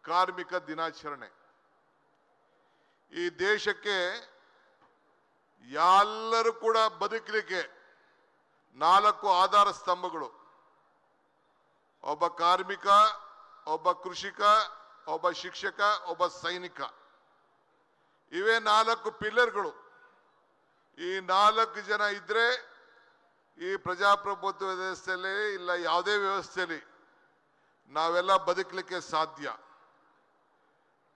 ಕಾರ್ಮಿಕ ದಿನಾಚರಣೆ. ಈ ದೇಶಕ್ಕೆ ಎಲ್ಲರೂ ಕೂಡ ಬದುಕಲಿಕ್ಕೆ 4 ಆಧಾರ ಸ್ತಂಭಗಳು: ಒಬ್ಬ ಕಾರ್ಮಿಕ, ಒಬ್ಬ ಕೃಷಿಕ, ಒಬ್ಬ ಶಿಕ್ಷಕ, ಒಬ್ಬ ಸೈನಿಕ. ಇವೇ 4 ಪಿಲ್ಲರ್ಗಳು. ಈ 4 ಜನ ಇದ್ರೆ ಈ ಪ್ರಜಾಪ್ರಭುತ್ವ ವ್ಯವಸ್ಥೆಯಲ್ಲಿ ಇಲ್ಲ ಯಾವುದೇ ವ್ಯವಸ್ಥೆಯಲ್ಲಿ ನಾವೆಲ್ಲ ಬದುಕಲಿಕ್ಕೆ ಸಾಧ್ಯ.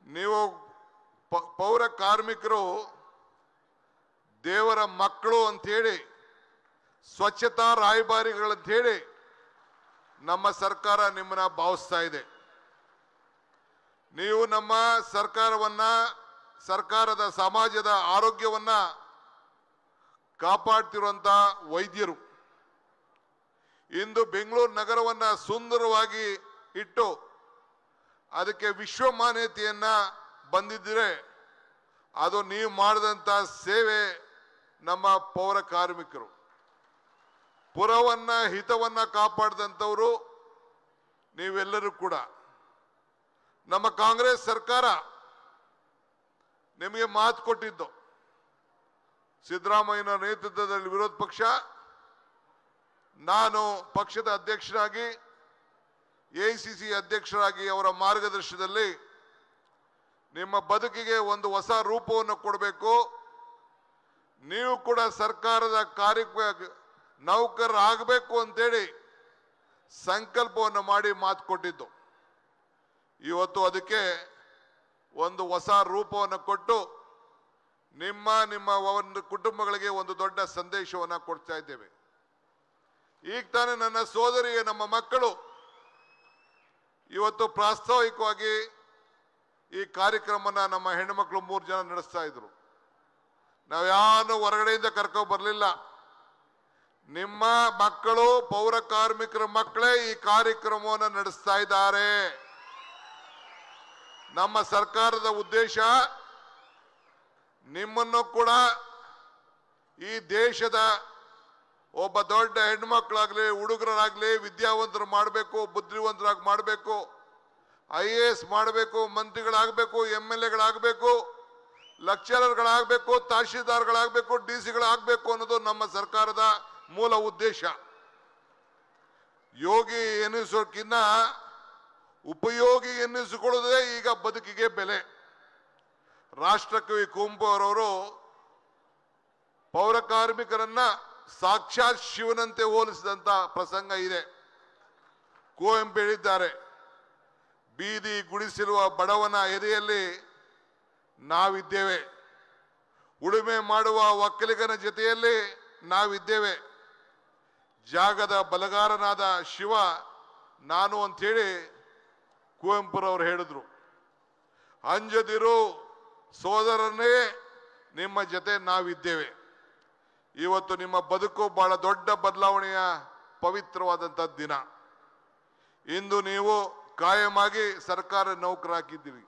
ನೀವು ಪೌರ ಕಾರ್ಮಿಕರು ದೇವರ ಮಕ್ಕಳು ಅಂತೇಳಿ, ಸ್ವಚ್ಛತಾ ರಾಯಭಾರಿಗಳಂತೇಳಿ ನಮ್ಮ ಸರ್ಕಾರ ನಿಮ್ಮನ್ನ ಭಾವಿಸ್ತಾ ಇದೆ. ನೀವು ನಮ್ಮ ಸರ್ಕಾರದ ಸಮಾಜದ ಆರೋಗ್ಯವನ್ನ ಕಾಪಾಡ್ತಿರುವಂತ ವೈದ್ಯರು. ಇಂದು ಬೆಂಗಳೂರು ನಗರವನ್ನ ಸುಂದರವಾಗಿ ಇಟ್ಟು ಅದಕ್ಕೆ ವಿಶ್ವ ಮಾನ್ಯತೆಯನ್ನ ಬಂದಿದ್ದರೆ ಅದು ನೀವು ಮಾಡಿದಂತ ಸೇವೆ. ನಮ್ಮ ಪೌರ ಕಾರ್ಮಿಕರು ಪುರವನ್ನ ಹಿತವನ್ನ ಕಾಪಾಡಿದಂಥವರು ನೀವೆಲ್ಲರೂ ಕೂಡ. ನಮ್ಮ ಕಾಂಗ್ರೆಸ್ ಸರ್ಕಾರ ನಿಮಗೆ ಮಾತು ಕೊಟ್ಟಿದ್ದು, ಸಿದ್ದರಾಮಯ್ಯನ ನೇತೃತ್ವದಲ್ಲಿ ವಿರೋಧ ಪಕ್ಷ, ನಾನು ಪಕ್ಷದ ಅಧ್ಯಕ್ಷರಾಗಿ, ಎಐಸಿಸಿ ಅಧ್ಯಕ್ಷರಾಗಿ ಅವರ ಮಾರ್ಗದರ್ಶನದಲ್ಲಿ ನಿಮ್ಮ ಬದುಕಿಗೆ ಒಂದು ಹೊಸ ರೂಪವನ್ನು ಕೊಡಬೇಕು. ನೀವು ಕೂಡ ಸರ್ಕಾರದ ನೌಕರರಾಗಬೇಕು ಅಂತೇಳಿ ಸಂಕಲ್ಪವನ್ನು ಮಾಡಿ ಮಾತು ಕೊಟ್ಟಿದ್ದು. ಇವತ್ತು ಅದಕ್ಕೆ ಒಂದು ಹೊಸ ರೂಪವನ್ನು ಕೊಟ್ಟು ನಿಮ್ಮ ಒಂದು ಕುಟುಂಬಗಳಿಗೆ ಒಂದು ದೊಡ್ಡ ಸಂದೇಶವನ್ನು ಕೊಡ್ತಾ ಇದ್ದೇವೆ. ಈಗ ತಾನೇ ನನ್ನ ಸೋದರಿಗೆ, ನಮ್ಮ ಮಕ್ಕಳು ಇವತ್ತು ಪ್ರಾಸ್ತಾವಿಕವಾಗಿ ಈ ಕಾರ್ಯಕ್ರಮನ ನಮ್ಮ ಹೆಣ್ಣುಮಕ್ಕಳು 3 ಜನ ನಡೆಸ್ತಾ ಇದ್ರು. ನಾವು ಯಾರು ಹೊರಗಡೆಯಿಂದ ಕರ್ಕೊಂಡು ಬರಲಿಲ್ಲ. ನಿಮ್ಮ ಮಕ್ಕಳು, ಪೌರ ಕಾರ್ಮಿಕರ ಮಕ್ಕಳೇ ಈ ಕಾರ್ಯಕ್ರಮವನ್ನು ನಡೆಸ್ತಾ ಇದ್ದಾರೆ. ನಮ್ಮ ಸರ್ಕಾರದ ಉದ್ದೇಶ ನಿಮ್ಮನ್ನು ಕೂಡ ಈ ದೇಶದ ಒಬ್ಬ ದೊಡ್ಡ ಹೆಣ್ಮಕ್ಳಾಗ್ಲಿ, ಹುಡುಗರಾಗ್ಲಿ ವಿದ್ಯಾವಂತರು ಮಾಡಬೇಕು, ಬುದ್ಧಿವಂತರಾಗಿ ಮಾಡಬೇಕು, IAS ಮಾಡಬೇಕು, ಮಂತ್ರಿಗಳಾಗಬೇಕು, MLAಗಳಾಗಬೇಕು, ಲೆಕ್ಚರರ್ಗಳಾಗಬೇಕು, ತಹಶೀಲ್ದಾರ್ಗಳಾಗಬೇಕು, DC ಗಳಾಗಬೇಕು ಅನ್ನೋದು ನಮ್ಮ ಸರ್ಕಾರದ ಮೂಲ ಉದ್ದೇಶ. ಯೋಗಿ ಎನ್ನಿಸೋಕ್ಕಿಂತ ಉಪಯೋಗಿ ಎನ್ನಿಸಿಕೊಳ್ಳುವುದೇ ಈಗ ಬದುಕಿಗೆ ಬೆಲೆ. ರಾಷ್ಟ್ರಕವಿ ಕುವೆಂಪು ಅವರವರು ಪೌರ ಕಾರ್ಮಿಕರನ್ನ ಸಾಕ್ಷಾತ್ ಶಿವನಂತೆ ಹೋಲಿಸಿದಂತ ಪ್ರಸಂಗ ಇದೆ. ಕುವೆಂಪು ಹೇಳಿದ್ದಾರೆ, ಬೀದಿ ಗುಡಿಸಿರುವ ಬಡವನ ಎದೆಯಲ್ಲಿ ನಾವಿದ್ದೇವೆ, ಉಳುಮೆ ಮಾಡುವ ಒಕ್ಕಲಿಗನ ಜೊತೆಯಲ್ಲಿ ನಾವಿದ್ದೇವೆ, ಜಾಗದ ಬಲಗಾರನಾದ ಶಿವ ನಾನು ಅಂಥೇಳಿ ಕುವೆಂಪುರವರು ಹೇಳಿದ್ರು. ಅಂಜದಿರು ಸೋದರನೇ, ನಿಮ್ಮ ಜೊತೆ ನಾವಿದ್ದೇವೆ. ಇವತ್ತು ನಿಮ್ಮ ಬದುಕು ಬಹಳ ದೊಡ್ಡ ಬದಲಾವಣೆಯ ಪವಿತ್ರವಾದಂಥ ದಿನ. ಇಂದು ನೀವು ಕಾಯಮಾಗಿ ಸರ್ಕಾರ ನೌಕರಾಗಿದ್ದೀರಿ.